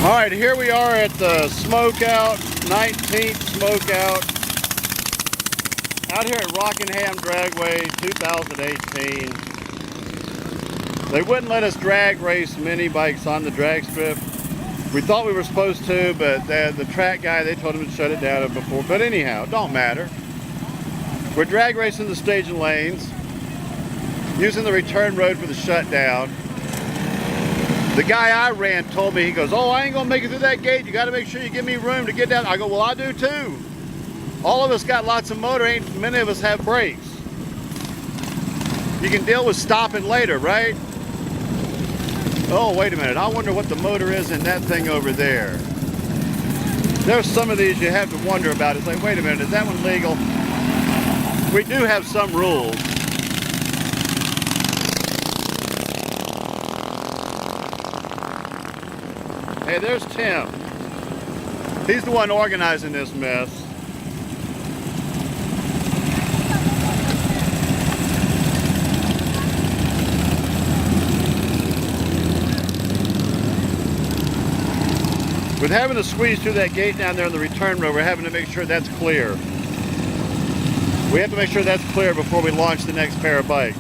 All right, here we are at the smokeout, 19th smokeout, out here at Rockingham Dragway, 2018. They wouldn't let us drag race mini bikes on the drag strip. We thought we were supposed to, but the track guy, they told him to shut it down before. But anyhow, it don't matter. We're drag racing the staging lanes, using the return road for the shutdown. The guy I ran told me, he goes, "Oh, I ain't gonna make it through that gate. You gotta make sure you give me room to get down." I go, "Well, I do too. All of us got lots of motor, ain't many of us have brakes. You can deal with stopping later, right?" Oh, wait a minute. I wonder what the motor is in that thing over there. There's some of these you have to wonder about. It's like, wait a minute, is that one legal? We do have some rules. Hey, there's Tim. He's the one organizing this mess. With having to squeeze through that gate down there on the return road, we're having to make sure that's clear. We have to make sure that's clear before we launch the next pair of bikes.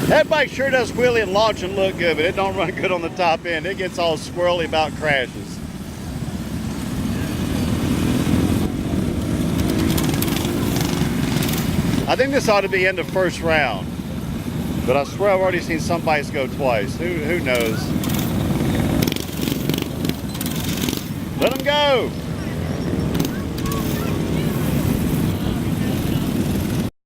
That bike sure does wheelie and launch and look good, but it don't run good on the top end. It gets all squirrely about crashes. I think this ought to be in the first round, but I swear I've already seen some bikes go twice. Who knows? Let them go.